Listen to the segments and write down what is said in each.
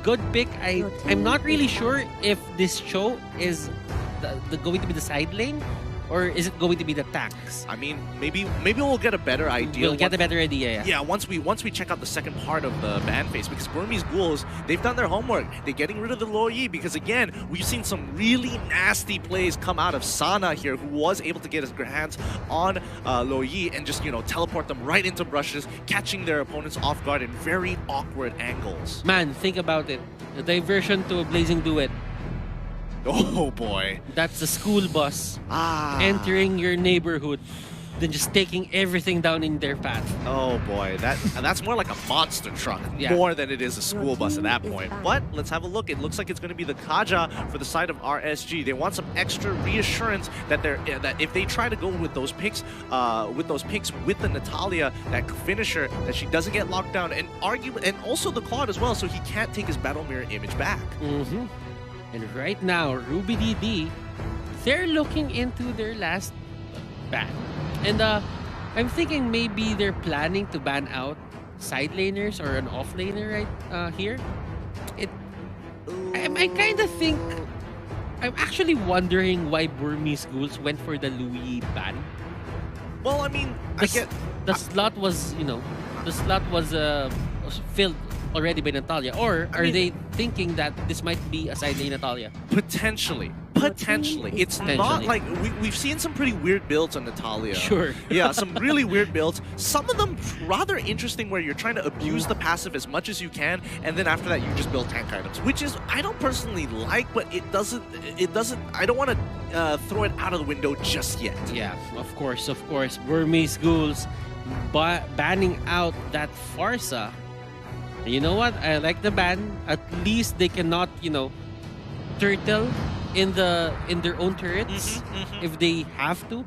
good pick. I'm not really sure if this Cho is going to be the side lane, or is it going to be the tanks? I mean, maybe we'll get a better idea. We'll get a better idea, yeah. Once we check out the second part of the ban phase, because Burmese Ghouls, they've done their homework. They're getting rid of the Lo Yi, because again, we've seen some really nasty plays come out of Sana here, who was able to get his hands on Lo Yi and just, you know, teleport them right into brushes, catching their opponents off guard in very awkward angles. Man, think about it. The diversion to a Blazing Duet. Oh boy. That's the school bus entering your neighborhood, then just taking everything down in their path. Oh boy, that's more like a monster truck more than it is a school bus at that point. But let's have a look. It looks like it's going to be the Kaja for the side of RSG. They want some extra reassurance that that if they try to go with those picks with the Natalia, that finisher, that she doesn't get locked down, and also the Claude as well, so he can't take his battle mirror image back. And right now, Ruby DD, they're looking into their last ban. And I'm thinking maybe they're planning to ban out side laners or an off laner right here. I kind of think... I'm actually wondering why Burmese Ghouls went for the Louis ban. Well, I mean, the slot was, you know, was filled already by Natalia, or are they thinking that this might be a side lane Natalia? Potentially. It's not like we've seen some pretty weird builds on Natalia. Sure. Yeah, some really weird builds. Some of them rather interesting, where you're trying to abuse the passive as much as you can, and then after that you just build tank items, which is I don't personally like, but it doesn't. I don't want to throw it out of the window just yet. Yeah, of course. Burmese Ghouls banning out that Farsa. You know what? I like the ban. At least they cannot, you know, turtle in their own turrets if they have to.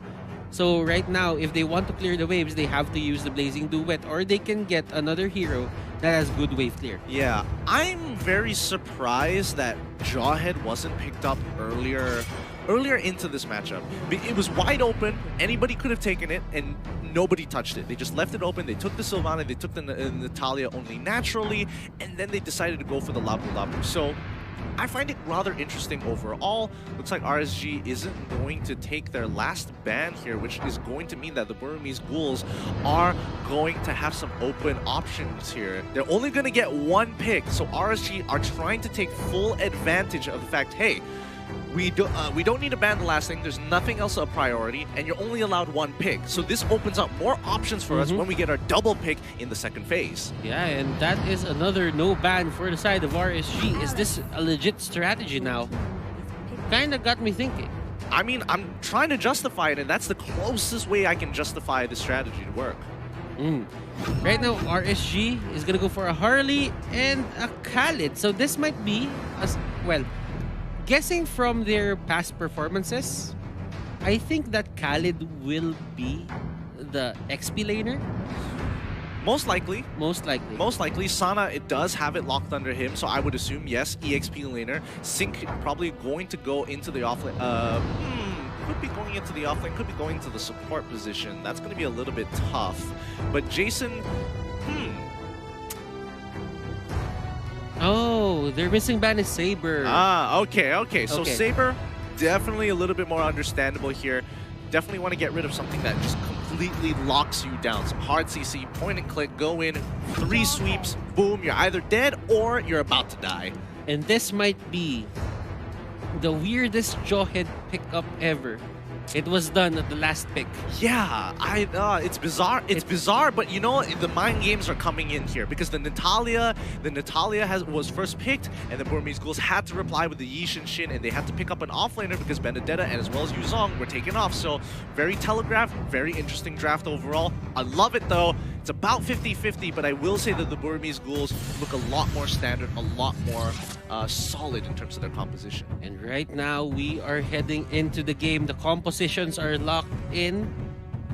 So right now, if they want to clear the waves, they have to use the Blazing Duet, or they can get another hero that has good wave clear. Yeah, I'm very surprised that Jawhead wasn't picked up earlier into this matchup. It was wide open. Anybody could have taken it, and nobody touched it. They just left it open. They took the Sylvana, they took the Natalia only naturally, and then they decided to go for the Labu Labu. So I find it rather interesting overall. Looks like RSG isn't going to take their last ban here, which is going to mean that the Burmese Ghouls are going to have some open options here. They're only going to get one pick, so RSG are trying to take full advantage of the fact, hey, we don't need to ban the last thing. There's nothing else a priority, and you're only allowed one pick. So this opens up more options for us when we get our double pick in the second phase. Yeah, and that is another no ban for the side of RSG. Is this a legit strategy now? Kinda got me thinking. I mean, I'm trying to justify it, and that's the closest way I can justify the strategy to work. Right now, RSG is gonna go for a Harley and a Khalid. So this might be well. Guessing from their past performances, I think that Khalid will be the XP laner. Most likely. Sana, it does have it locked under him, so I would assume, yes, EXP laner. Sync probably going to go into the offlane. Could be going into the offlane, could be going to the support position. That's going to be a little bit tough. But Jason, Oh, their missing ban is Saber. Okay. So Saber, definitely a little bit more understandable here. Definitely want to get rid of something that just completely locks you down. Some hard CC, point and click, go in, 3 sweeps, boom, you're either dead or you're about to die. And this might be the weirdest Jawhead pickup ever. It was done at the last pick. Yeah, it's bizarre. It's bizarre, but you know, the mind games are coming in here because the Natalia was first picked, and the Burmese Ghouls had to reply with the Yi Shin, and they had to pick up an offlaner because Benedetta and as well as Yuzong were taken off. So very telegraphed, very interesting draft overall. I love it though. It's about 50-50, but I will say that the Burmese Ghouls look a lot more standard, a lot more solid in terms of their composition. And right now, we are heading into the game. The compositions are locked in.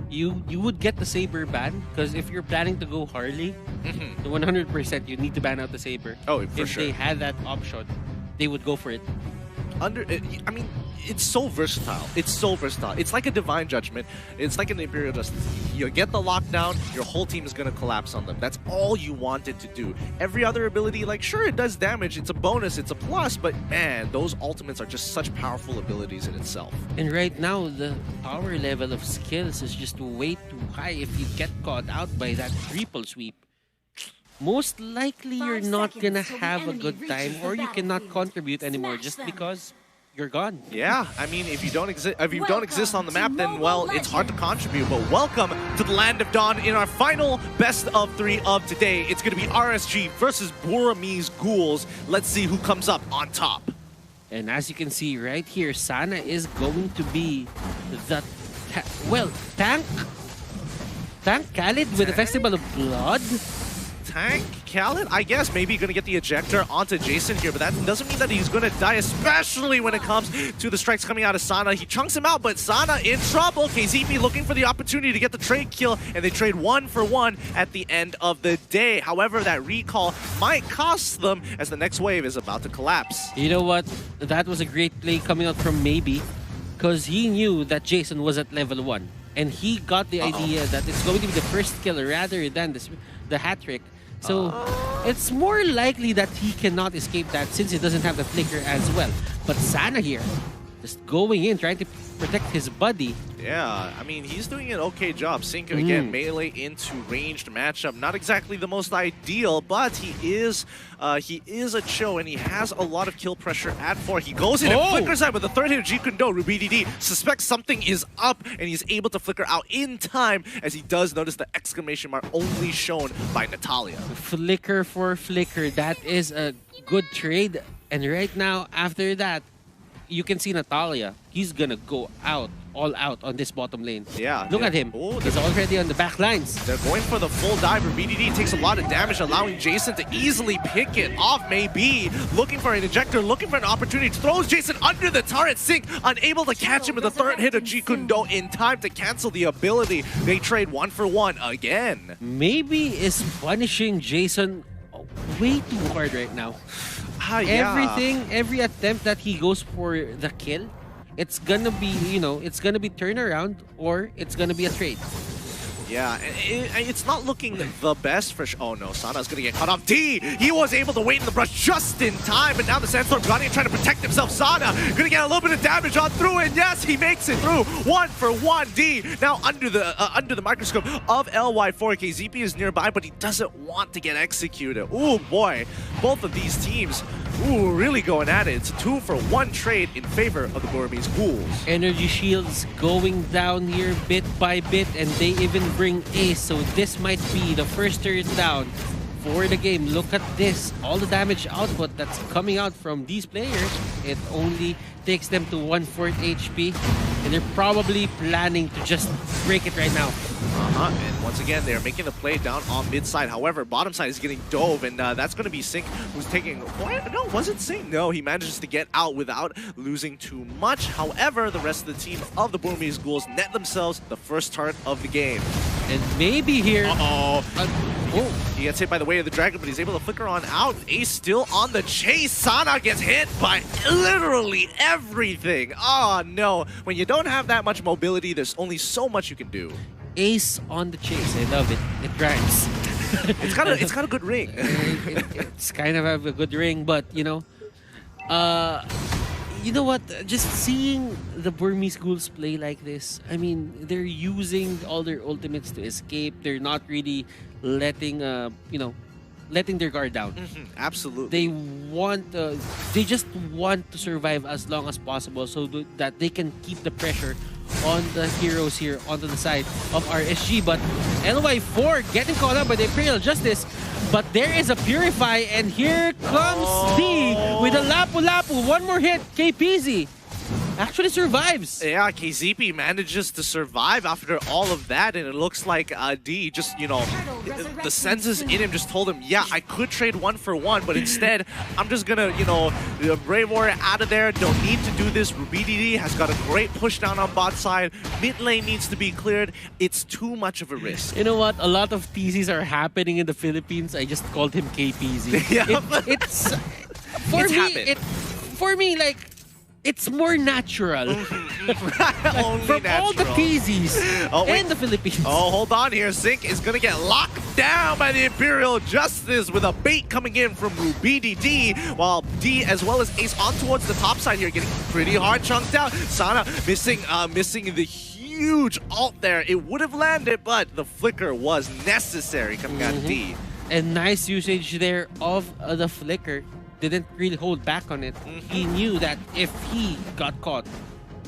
You would get the Saber ban, because if you're planning to go Harley, the 100% you need to ban out the Saber. Oh, for sure. If they had that option, they would go for it. I mean, it's so versatile. It's so versatile. It's like a divine judgment. It's like an imperial justice. You get the lockdown, your whole team is gonna collapse on them. That's all you wanted to do. Every other ability, like, sure, it does damage. It's a bonus. It's a plus. But man, those ultimates are just such powerful abilities in itself. And right now, the power level of skills is just way too high. If you get caught out by that triple sweep, most likely you're not gonna have a good time, or you cannot contribute anymore just because you're gone. Yeah, I mean, if you don't exist on the map, then well, it's hard to contribute. But welcome to the Land of Dawn in our final best of 3 of today. It's going to be RSG versus Burmese Ghouls. Let's see who comes up on top. And as you can see right here, Sana is going to be the tank Khalid with the Festival of Blood. Tank Khalid, I guess, maybe going to get the ejector onto Jason here, but that doesn't mean that he's going to die, especially when it comes to the strikes coming out of Sana. He chunks him out, but Sana in trouble. KZP looking for the opportunity to get the trade kill, and they trade 1 for 1 at the end of the day. However, that recall might cost them as the next wave is about to collapse. You know what? That was a great play coming out from Maybe, because he knew that Jason was at level 1, and he got the idea that it's going to be the first kill rather than the hat trick. So it's more likely that he cannot escape that since he doesn't have the flicker as well. But Sana here, just going in, trying to protect his buddy. Yeah, I mean, he's doing an okay job. Sync again, melee into ranged matchup. Not exactly the most ideal, but he is a Cho, and he has a lot of kill pressure at 4. He goes in and flickers out with the third hit of Jikundo. RubyDD suspects something is up, and he's able to flicker out in time as he does notice the exclamation mark only shown by Natalia. Flicker for flicker, that is a good trade. And right now, after that, you can see Natalia. He's gonna go all out on this bottom lane. Yeah. Look at him. He's already on the back lines. They're going for the full dive. BDD takes a lot of damage, allowing Jason to easily pick it off. Maybe looking for an ejector, looking for an opportunity. Throws Jason under the turret sink, unable to catch him with the third hit of Jikundo in time to cancel the ability. They trade 1 for 1 again. Maybe is punishing Jason way too hard right now. Every attempt that he goes for the kill, it's gonna be, it's gonna be turnaround or it's gonna be a trade. Yeah, it's not looking the best for oh no, Sana's gonna get caught off. D, he was able to wait in the brush just in time, but now the Sandstorm Guardian trying to protect himself. Sana gonna get a little bit of damage on through, and yes, he makes it through. 1 for 1. D now under the microscope of LY4. KZP is nearby, but he doesn't want to get executed. Ooh boy, both of these teams, really going at it. It's a 2 for 1 trade in favor of the Burmese Ghouls. Energy shields going down here bit by bit, and they even bring Ace, so this might be the first turret down for the game. Look at this, all the damage output that's coming out from these players. It only takes them to 1/4 HP, and they're probably planning to just break it right now. And once again, they're making the play down on mid side. However, bottom side is getting dove, and that's going to be Sync, who's taking... No, was it Sync? No, he manages to get out without losing too much. However, the rest of the team of the Burmese Ghouls net themselves the first turret of the game. And maybe here... He gets hit by the weight of the dragon, but he's able to flicker on out. Ace still on the chase. Sana gets hit by literally everything. Oh no, when you don't have that much mobility, there's only so much you can do. Ace on the chase, I love it. It rhymes. It's got a good ring. It's kind of a good ring, but you know what? Just seeing the Burmese Ghouls play like this, I mean, they're using all their ultimates to escape. They're not really letting letting their guard down. Absolutely. They just want to survive as long as possible so that they can keep the pressure on the heroes here onto the side of RSG. But LY4 getting caught up by the Imperial Justice, but there is a Purify, and here comes D with a Lapu Lapu. One more hit, KPZ actually survives. Yeah, KZP manages to survive after all of that, and it looks like D just, the senses in him just told him, yeah, I could trade 1 for 1, but instead, I'm just gonna, Brave Warrior out of there, don't need to do this. RubyDD has got a great push down on bot side. Mid lane needs to be cleared. It's too much of a risk. You know what? A lot of TCs are happening in the Philippines. I just called him KPZ. Yeah, For me, like, it's more natural. Only From natural. all the PZs wait. in the Philippines. Oh, hold on here. Sync is going to get locked down by the Imperial Justice with a bait coming in from RubyDD, while D as well as Ace on towards the top side here, getting pretty hard chunked out. Sana missing the huge ult there. It would have landed, but the flicker was necessary coming out of D. And nice usage there of the flicker. Didn't really hold back on it. He knew that if he got caught,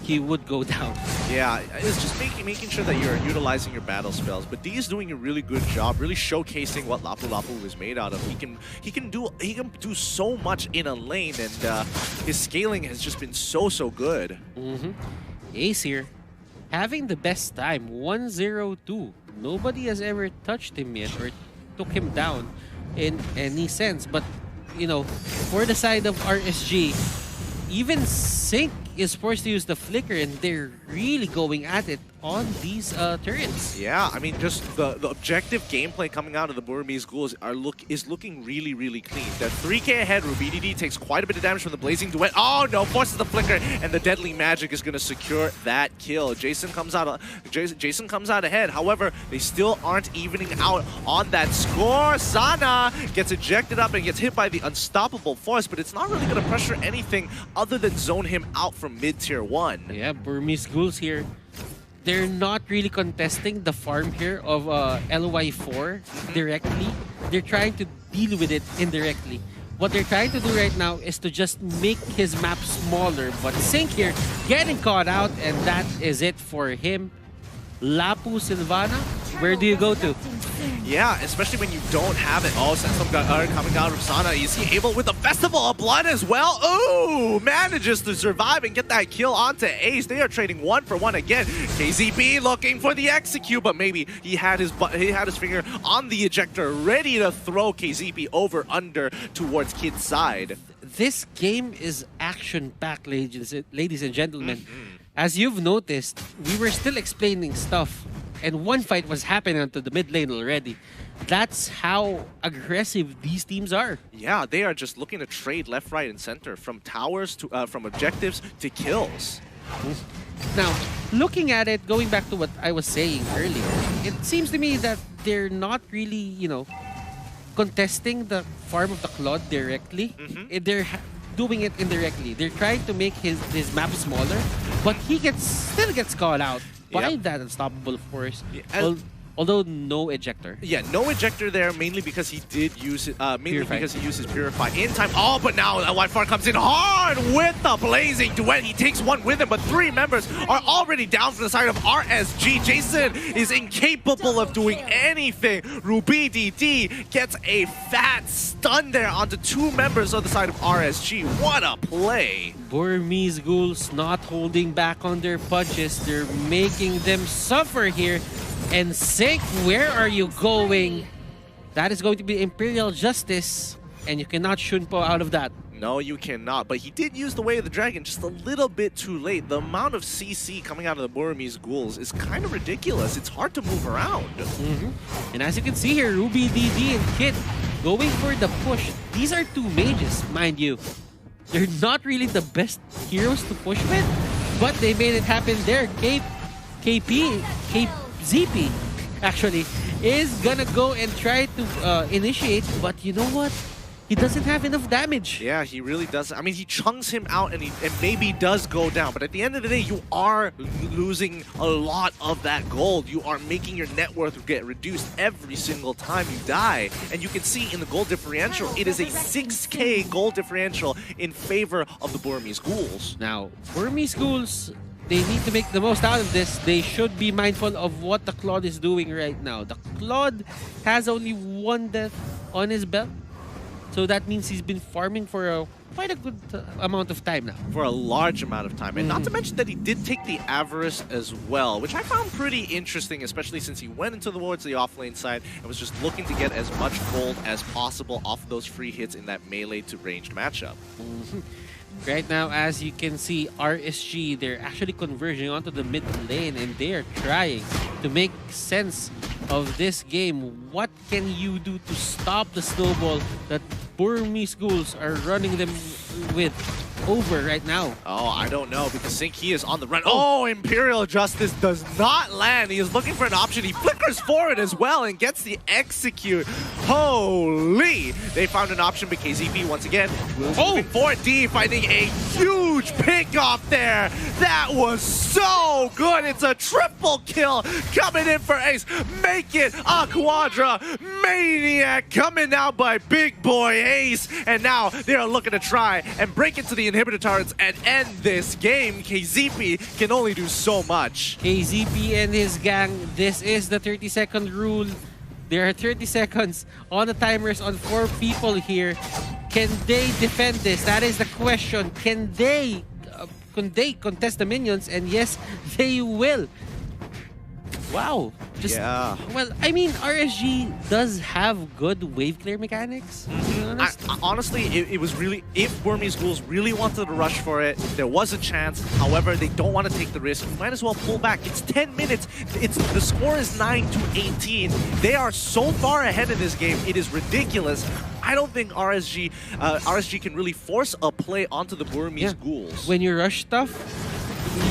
he would go down. Yeah, it's just making sure that you're utilizing your battle spells. But D is doing a really good job, really showcasing what Lapu Lapu was made out of. He can do so much in a lane, and his scaling has just been so good. Ace here, having the best time, 1-0-2. Nobody has ever touched him yet or took him down in any sense. But you know, for the side of RSG, even Sync is forced to use the flicker, and they're really going at it on these turrets. Yeah, I mean, just the objective gameplay coming out of the Burmese Ghouls is looking really clean. That 3K ahead, RubyDD takes quite a bit of damage from the Blazing Duet. Oh no, forces the flicker, and the Deadly Magic is going to secure that kill. Jason comes out ahead. However, they still aren't evening out on that score. Sana gets ejected up and gets hit by the Unstoppable Force, but it's not really going to pressure anything other than zone him out from mid-tier 1. Yeah, Burmese Ghouls here. They're not really contesting the farm here of LY4 directly. They're trying to deal with it indirectly. What they're trying to do right now is to just make his map smaller. But Sync here getting caught out, and that is it for him. Lapu Silvana, where do you go to? Yeah, especially when you don't have it. Oh, Sensom coming out of Sana. Is he able with the Festival of Blood as well? Ooh, manages to survive and get that kill onto Ace. They are trading 1-for-1 again. KZB looking for the execute, but maybe he had his finger on the ejector, ready to throw KZB over under towards Kid's side. This game is action-packed, ladies and gentlemen. As you've noticed, we were still explaining stuff, and one fight was happening onto the mid lane already. That's how aggressive these teams are. Yeah, they are just looking to trade left, right, and center, from towers to from objectives to kills. Now, looking at it, going back to what I was saying earlier, it seems to me that they're not really, you know, contesting the farm of the Claude directly. They're doing it indirectly. They're trying to make his map smaller, but he still gets caught out by that Unstoppable Force. Although no ejector. Yeah, no ejector there, mainly because he did use it, because he uses Purify in time. Oh, but now Y4 comes in hard with the Blazing Duet. He takes one with him, but 3 members are already down from the side of RSG. Jason is incapable of doing anything. RubyDD gets a fat stun there onto 2 members on the side of RSG. What a play! Burmese Ghouls not holding back on their punches. They're making them suffer here. And Sync, where are you going? That is going to be Imperial Justice, and you cannot Shunpo out of that. No, you cannot, but he did use the Way of the Dragon just a little bit too late. The amount of CC coming out of the Burmese Ghouls is kind of ridiculous. It's hard to move around. And as you can see here, RubyDD and Kid going for the push. These are 2 mages, mind you. They're not really the best heroes to push with, but they made it happen there. ZP actually is gonna go and try to initiate, but you know what? He doesn't have enough damage. Yeah, he really doesn't. I mean, he chunks him out and maybe does go down, but at the end of the day, you are losing a lot of that gold. You are making your net worth get reduced every single time you die. And you can see in the gold differential, it is a 6K gold differential in favor of the Burmese Ghouls. Now, Burmese Ghouls, they need to make the most out of this. They should be mindful of what the Claude is doing right now. The Claude has only 1 death on his belt. So that means he's been farming for quite a good amount of time now. For a large amount of time. And not to mention that he did take the Avarice as well, which I found pretty interesting, especially since he went into towards the offlane side and was just looking to get as much gold as possible off of those free hits in that melee to ranged matchup. Right now, as you can see, RSG, they're actually converging onto the mid lane, and they are trying to make sense of this game. What can you do to stop the snowball that Burmese Ghouls are running them with? over right now? Oh, I don't know, because Sync, he is on the run. Oh, Imperial Justice does not land. He is looking for an option. He flickers forward as well and gets the execute. Holy! They found an option, but KZP once again moving forward. D finding a huge pick off there. That was so good. It's a triple kill coming in for Ace. Make it a quadra. Maniac coming out by big boy Ace. And now they are looking to try and break into the inhibitor turrets and end this game. KZP can only do so much. KZP and his gang, this is the 30-second rule. There are 30 seconds on the timers on 4 people here. Can they defend this? That is the question. Can they contest the minions? And yes, they will. Wow. Just, yeah. Well, I mean, RSG does have good wave clear mechanics. Honestly, it was really, if Burmese Ghouls really wanted to rush for it, there was a chance. However, they don't want to take the risk. You might as well pull back. It's 10 minutes. The score is 9-18. They are so far ahead in this game. It is ridiculous. I don't think RSG can really force a play onto the Burmese Ghouls. When you rush stuff,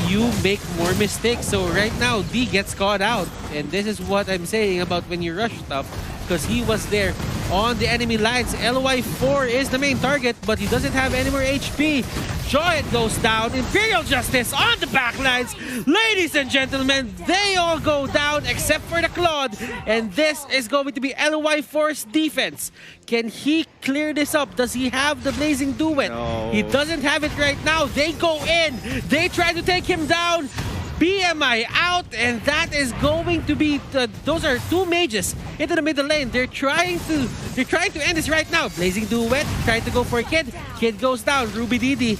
you make more mistakes. So right now, D gets caught out. And this is what I'm saying about when you rush stuff, because he was there on the enemy lines. LY4 is the main target, but he doesn't have any more HP. Joy goes down. Imperial Justice on the back lines. Ladies and gentlemen, they all go down except for the Claude. And this is going to be LY4's defense. Can he clear this up? Does he have the Blazing Duet? No. He doesn't have it right now. They go in. They try to take him down. BMI out, and that is going to be those are 2 mages into the middle lane. They're trying to end this right now. Blazing Duet trying to go for a Kid. Kid goes down. Ruby Didi.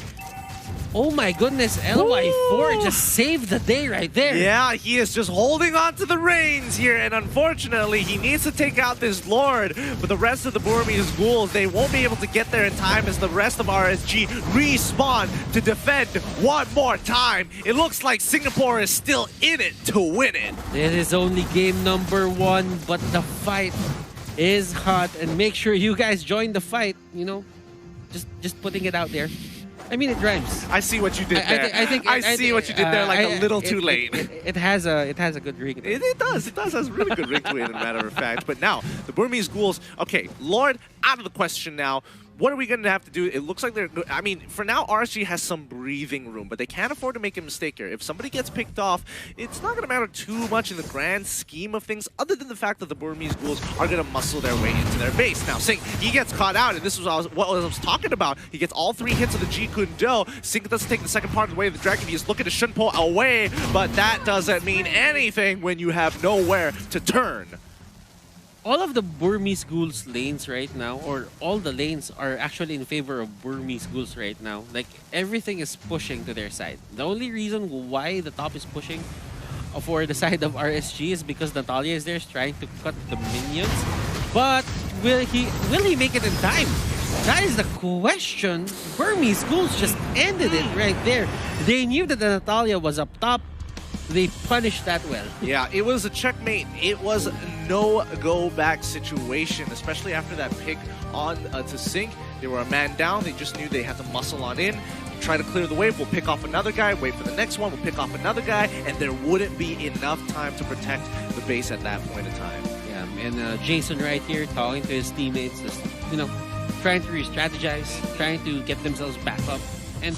Oh my goodness, LY4 just saved the day right there. Yeah, he is just holding on to the reins here, and unfortunately, he needs to take out this Lord. But the rest of the Burmese Ghouls, they won't be able to get there in time as the rest of RSG respawn to defend one more time. It looks like Singapore is still in it to win it. This is only game number 1, but the fight is hot, and make sure you guys join the fight, you know, just putting it out there. I mean, it rhymes. I see what you did there. I see what you did there, like a little too late. It has a good ring. It does. It does. It has a really good ring to it, as a matter of fact. But now, the Burmese Ghouls, okay, Lord out of the question now. What are we going to have to do? It looks like they're... I mean, for now, RSG has some breathing room, but they can't afford to make a mistake here. If somebody gets picked off, it's not going to matter too much in the grand scheme of things, other than the fact that the Burmese Ghouls are going to muscle their way into their base. Now, Sync, he gets caught out, and this was what I was talking about. He gets all 3 hits of the Jeet Kune Do. Sync doesn't take the second part of the way of the Dragon. He is looking to Shunpo away, but that doesn't mean anything when you have nowhere to turn. All of the Burmese Ghouls lanes right now, or all the lanes, are actually in favor of Burmese Ghouls right now. Like, everything is pushing to their side. The only reason why the top is pushing for the side of RSG is because Natalia is there trying to cut the minions. But will he make it in time? That is the question. Burmese Ghouls just ended it right there. They knew that the Natalia was up top. They punished that well. Yeah, it was a checkmate. It was no go back situation, especially after that pick on to Sync. They were a man down. They just knew they had to muscle on in, try to clear the wave. We'll pick off another guy, wait for the next one. We'll pick off another guy, and there wouldn't be enough time to protect the base at that point in time. Yeah, and Jason right here talking to his teammates, just, you know, trying to re-strategize, trying to get themselves back up. And